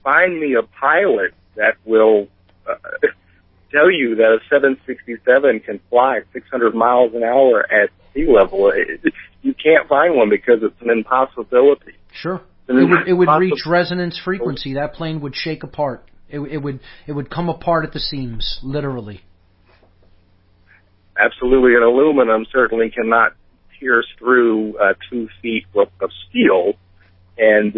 find me a pilot that will tell you that a 767 can fly 600 miles an hour at sea level. You can't find one because it's an impossibility. Sure. It would reach resonance frequency. That plane would shake apart. It would come apart at the seams, literally. Absolutely. And aluminum certainly cannot pierce through 2 feet of steel. And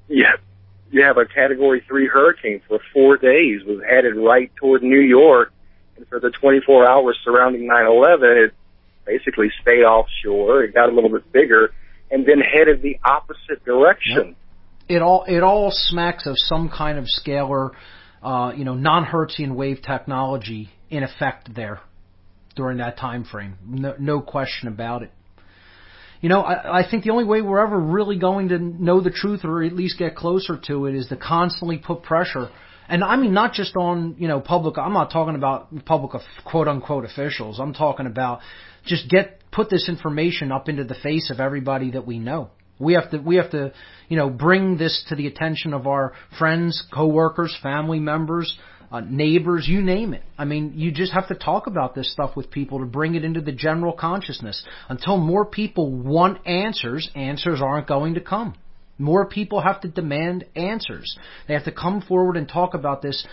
you have a Category 3 hurricane for 4 days, was headed right toward New York. And for the 24 hours surrounding 9/11, it basically stayed offshore. It got a little bit bigger and then headed the opposite direction. Yep. It all smacks of some kind of scalar, non-Hertzian wave technology in effect there during that time frame. No question about it. I think the only way we're ever really going to know the truth, or at least get closer to it, is to constantly put pressure. And I mean, not just on, public. I'm not talking about public, quote unquote, officials. I'm talking about just put this information up into the face of everybody that we know. We have to, bring this to the attention of our friends, coworkers, family members, neighbors, you name it. I mean, you just have to talk about this stuff with people to bring it into the general consciousness. Until more people want answers aren't going to come. More people have to demand answers. They have to come forward and talk about this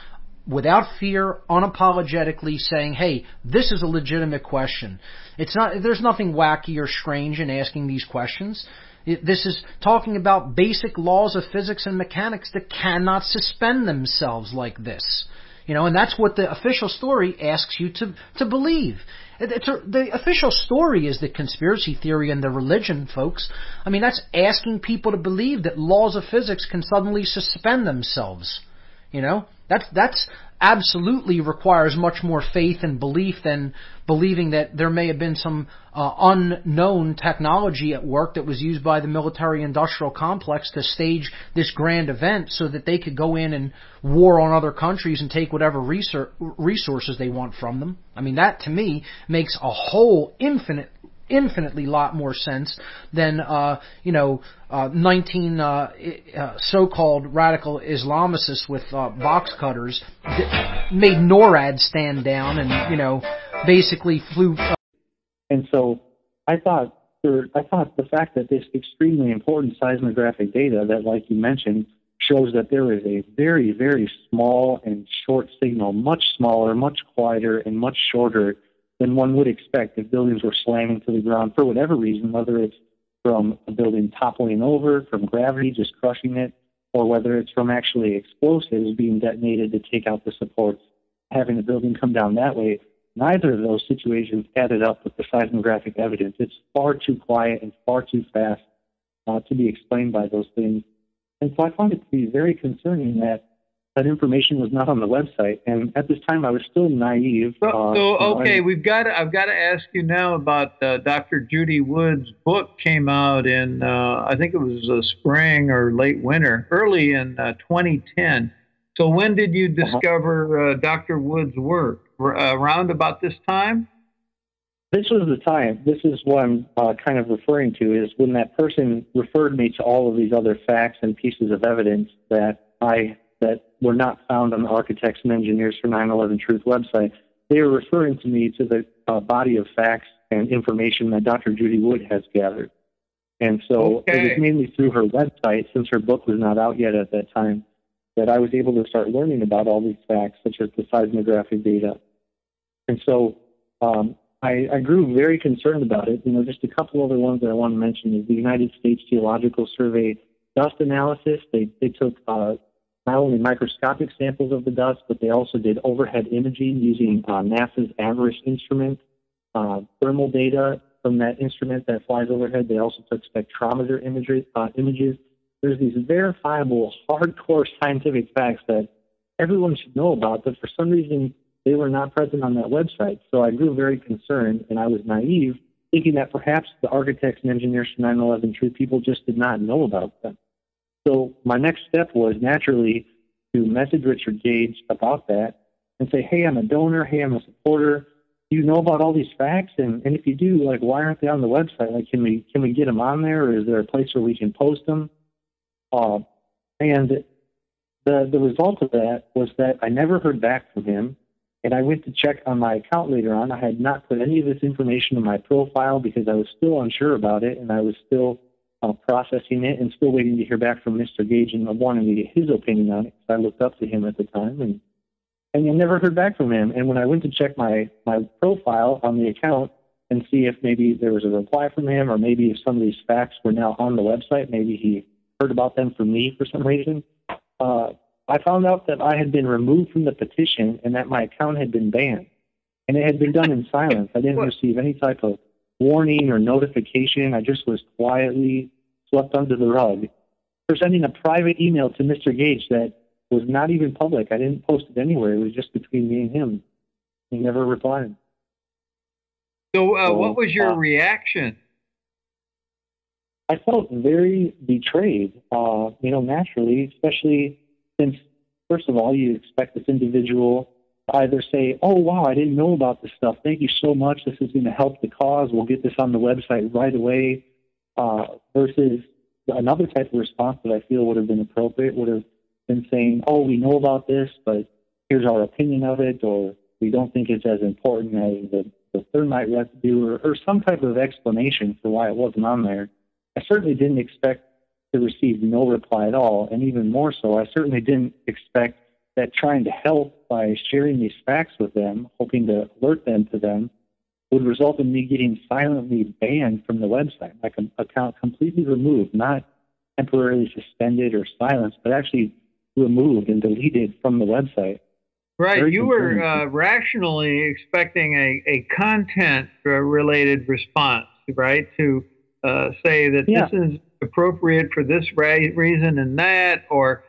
without fear, unapologetically saying, hey, this is a legitimate question. There's nothing wacky or strange in asking these questions. This is talking about basic laws of physics and mechanics that cannot suspend themselves like this. And that's what the official story asks you to believe. The official story is the conspiracy theory and the religion, folks. I mean, that's asking people to believe that laws of physics can suddenly suspend themselves. That's absolutely requires much more faith and belief than believing that there may have been some unknown technology at work that was used by the military-industrial complex to stage this grand event so that they could go in and war on other countries and take whatever resources they want from them. I mean, that to me makes a whole infinitely lot more sense than 19 so-called radical Islamicists with box cutters made NORAD stand down and basically flew. And so I thought the fact that this extremely important seismographic data that, like you mentioned, shows that there is a very, very small and short signal, much smaller, much quieter, and much shorter than one would expect if buildings were slamming to the ground for whatever reason, whether it's from a building toppling over, from gravity just crushing it, or whether it's from actually explosives being detonated to take out the supports, having the building come down that way. Neither of those situations added up with the seismographic evidence. It's far too quiet and far too fast to be explained by those things. And so I found it to be very concerning that information was not on the website. And at this time, I was still naive. Okay, I've got to ask you now about Dr. Judy Wood's book came out in, I think it was spring or late winter, early in 2010. So when did you discover Dr. Wood's work? Around about this time? This was the time. This is what I'm kind of referring to, is when that person referred me to all of these other facts and pieces of evidence that were not found on the Architects and Engineers for 9/11 Truth website. They were referring to me to the body of facts and information that Dr. Judy Wood has gathered. And so it was mainly through her website, since her book was not out yet at that time, that I was able to start learning about all these facts, such as the seismographic data. And so I grew very concerned about it. Just a couple other ones that I want to mention is the United States Geological Survey dust analysis. They took not only microscopic samples of the dust, but they also did overhead imaging using NASA's Avarice instrument, thermal data from that instrument that flies overhead. They also took spectrometer images. There's these verifiable, hardcore scientific facts that everyone should know about, but for some reason they were not present on that website. So I grew very concerned, and I was naive, thinking that perhaps the Architects and Engineers for 9/11 Truth people just did not know about them. So my next step was naturally to message Richard Gage about that and say, hey, I'm a donor. Hey, I'm a supporter. Do you know about all these facts? And if you do, why aren't they on the website? Can we get them on there, or is there a place where we can post them? And the result of that was that I never heard back from him, and I went to check on my account later on. I had not put any of this information in my profile because I was still unsure about it, and I was still processing it and still waiting to hear back from Mr. Gage and wanting to get his opinion on it, because I looked up to him at the time, and I never heard back from him. And when I went to check my profile on the account and see if maybe there was a reply from him, or maybe if some of these facts were now on the website, maybe he heard about them from me for some reason, I found out that I had been removed from the petition and that my account had been banned. And it had been done in silence. I didn't receive any type of warning or notification. I just was quietly swept under the rug for sending a private email to Mr. Gage that was not even public. I didn't post it anywhere. It was just between me and him. He never replied. So what was your reaction? I felt very betrayed, naturally, especially since, first of all, you expect this individual to either say, oh, wow, I didn't know about this stuff. Thank you so much. This is going to help the cause. We'll get this on the website right away, versus another type of response that I feel would have been appropriate would have been saying, oh, we know about this, but here's our opinion of it, or we don't think it's as important as the thermite residue, or some type of explanation for why it wasn't on there. I certainly didn't expect to receive no reply at all, and even more so, I certainly didn't expect that trying to help by sharing these facts with them, hoping to alert them to them, would result in me getting silently banned from the website, my account completely removed, not temporarily suspended or silenced, but actually removed and deleted from the website. Right. Very you were rationally expecting a content-related response, right, to say that this is appropriate for this reason and that, or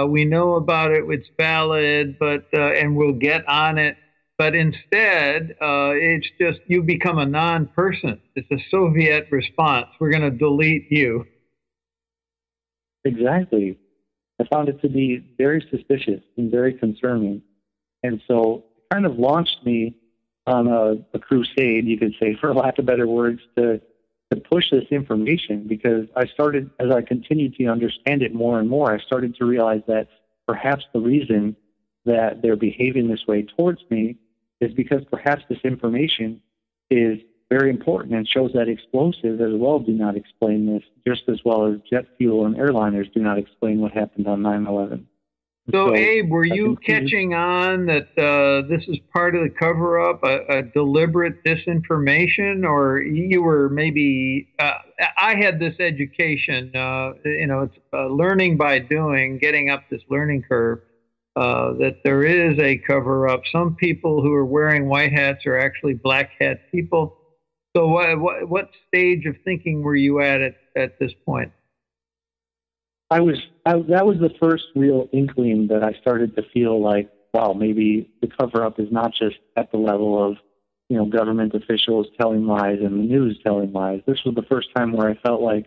we know about it, it's valid, but and we'll get on it. But instead, it's just you become a non-person. It's a Soviet response. We're going to delete you. Exactly. I found it to be very suspicious and very concerning. And so it kind of launched me on a crusade, you could say, for lack of better words, to push this information, because I started, as I continued to understand it more and more, I started to realize that perhaps the reason that they're behaving this way towards me is because perhaps this information is very important and shows that explosives as well do not explain this, just as well as jet fuel and airliners do not explain what happened on 9/11. So, Abe, were you catching on that this is part of the cover-up, a deliberate disinformation, or you were maybe? I had this education, it's learning by doing, getting up this learning curve. That there is a cover-up. Some people who are wearing white hats are actually black hat people. So, what stage of thinking were you at this point? That was the first real inkling that I started to feel like, wow, maybe the cover-up is not just at the level of, government officials telling lies and the news telling lies. This was the first time where I felt like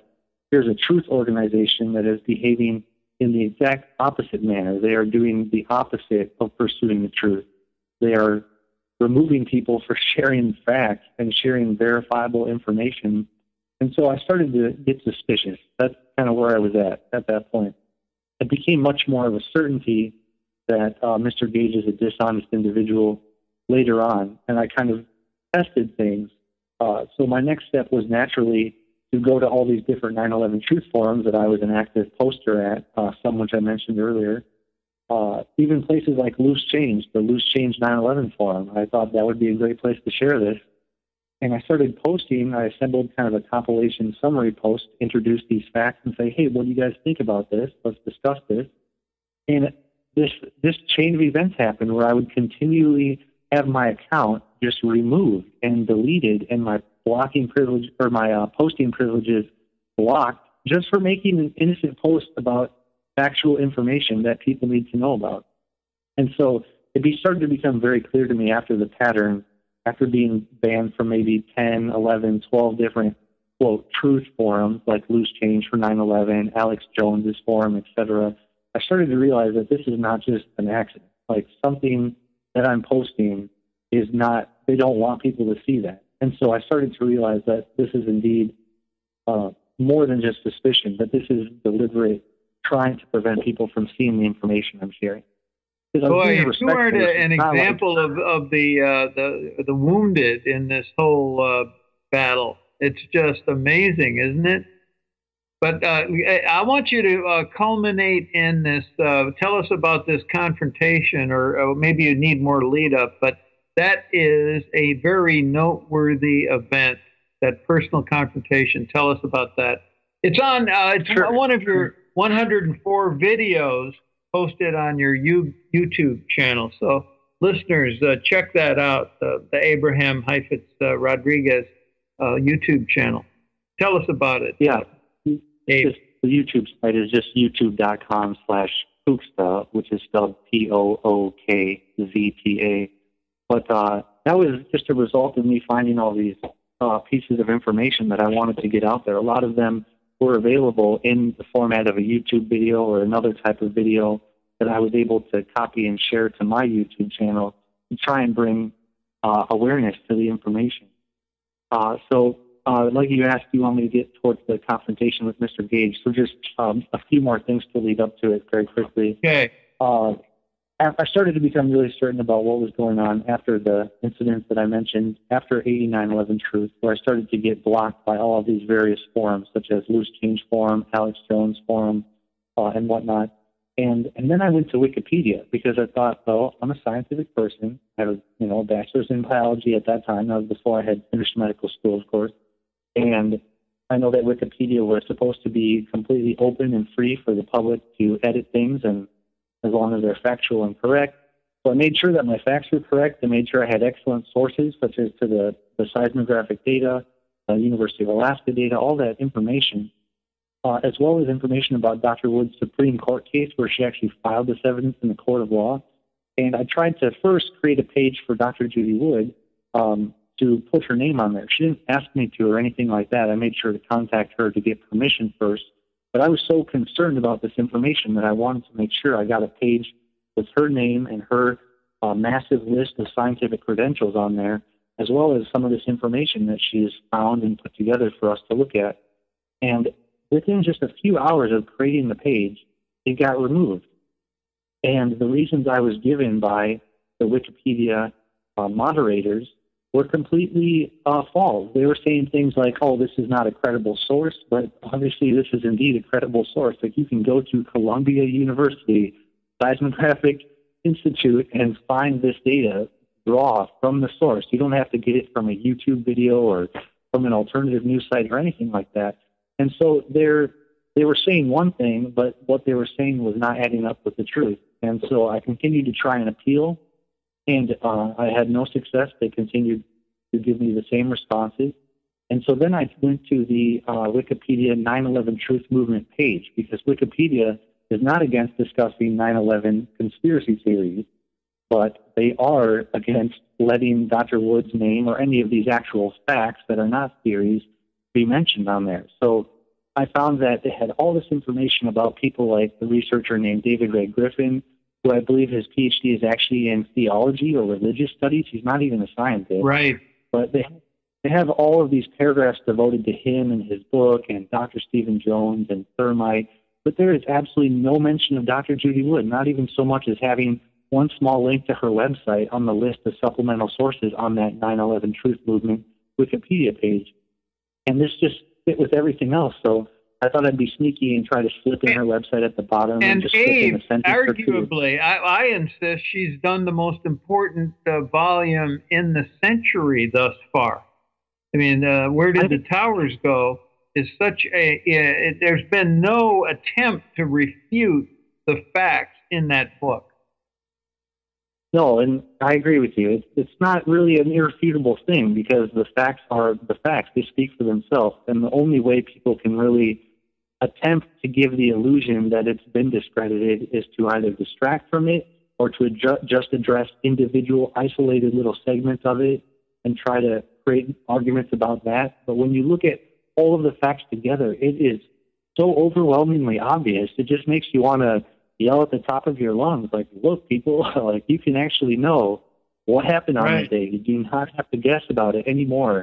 there's a truth organization that is behaving in the exact opposite manner. They are doing the opposite of pursuing the truth. They are removing people for sharing facts and sharing verifiable information. And so I started to get suspicious. That's kind of where I was at that point. It became much more of a certainty that Mr. Gage is a dishonest individual later on, and I kind of tested things. So my next step was naturally to go to all these different 9/11 truth forums that I was an active poster at, some which I mentioned earlier, even places like Loose Change, the Loose Change 9/11 forum. I thought that would be a great place to share this. And I started posting. I assembled kind of a compilation summary post, introduce these facts, and say, hey, what do you guys think about this? Let's discuss this. And this chain of events happened where I would continually have my account just removed and deleted, and my blocking privilege or my posting privileges blocked just for making an innocent post about factual information that people need to know about. And so it started to become very clear to me after the pattern, after being banned from maybe 10, 11, 12 different, quote, truth forums like Loose Change for 9/11, Alex Jones's forum, etc., I started to realize that this is not just an accident. Like, something that I'm posting is not, they don't want people to see that. And so I started to realize that this is indeed more than just suspicion, but this is deliberate trying to prevent people from seeing the information I'm sharing. Boy, if you weren't an example of the wounded in this whole battle, it's just amazing, isn't it? But I want you to culminate in this. Tell us about this confrontation, or maybe you need more lead up. But that is a very noteworthy event. That personal confrontation. Tell us about that. It's on. It's one of your 104 videos posted on your YouTube channel. So listeners, check that out. The Abraham Hafiz Rodriguez YouTube channel. Tell us about it. Yeah. The YouTube site is just youtube.com/Pooksta, which is spelled Pookzta. But that was just a result of me finding all these pieces of information that I wanted to get out there. A lot of them were available in the format of a YouTube video or another type of video that I was able to copy and share to my YouTube channel to try and bring awareness to the information. Like you asked, you want me to get towards the confrontation with Mr. Gage. So just a few more things to lead up to it very quickly. Okay. I started to become really certain about what was going on after the incidents that I mentioned, after AE911 Truth, where I started to get blocked by all of these various forums, such as Loose Change Forum, Alex Jones Forum, and whatnot. And then I went to Wikipedia because I thought, well, I'm a scientific person. I have a bachelor's in biology at that time. That was before I had finished medical school, of course. And I know that Wikipedia was supposed to be completely open and free for the public to edit things, and as long as they're factual and correct. So I made sure that my facts were correct. I made sure I had excellent sources, such as to the seismographic data, the University of Alaska data, all that information, as well as information about Dr. Wood's Supreme Court case where she actually filed this evidence in the court of law. And I tried to first create a page for Dr. Judy Wood to put her name on there. She didn't ask me to or anything like that. I made sure to contact her to get permission first. But I was so concerned about this information that I wanted to make sure I got a page with her name and her massive list of scientific credentials on there, as well as some of this information that she's found and put together for us to look at. And within just a few hours of creating the page, it got removed. And the reasons I was given by the Wikipedia moderators were completely false. They were saying things like, oh, this is not a credible source, but obviously this is indeed a credible source. Like, you can go to Columbia University Seismographic Institute and find this data raw from the source. You don't have to get it from a YouTube video or from an alternative news site or anything like that. And so they were saying one thing, but what they were saying was not adding up with the truth. And so I continued to try and appeal, and I had no success. They continued to give me the same responses. And so then I went to the Wikipedia 9/11 Truth Movement page, because Wikipedia is not against discussing 9/11 conspiracy theories, but they are against letting Dr. Wood's name or any of these actual facts that are not theories be mentioned on there. So I found that they had all this information about people like the researcher named David Ray Griffin, who I believe his PhD is actually in theology or religious studies. He's not even a scientist. Right. But they have all of these paragraphs devoted to him and his book and Dr. Stephen Jones and thermite. But there is absolutely no mention of Dr. Judy Wood, not even so much as having one small link to her website on the list of supplemental sources on that 9/11 Truth Movement Wikipedia page. And this just fit with everything else. So I thought I'd be sneaky and try to slip in her website at the bottom and just slip in a sentence or two. Arguably, I insist she's done the most important volume in the century thus far. I mean, Where Did the Towers Go is such there's been no attempt to refute the facts in that book. No, and I agree with you. It's not really an irrefutable thing, because the facts are the facts. They speak for themselves. And the only way people can really attempt to give the illusion that it's been discredited is to either distract from it or to just address individual isolated little segments of it and try to create arguments about that. But when you look at all of the facts together, it is so overwhelmingly obvious. It just makes you want to yell at the top of your lungs, like, look, people, like, you can actually know what happened on that day. You do not have to guess about it anymore.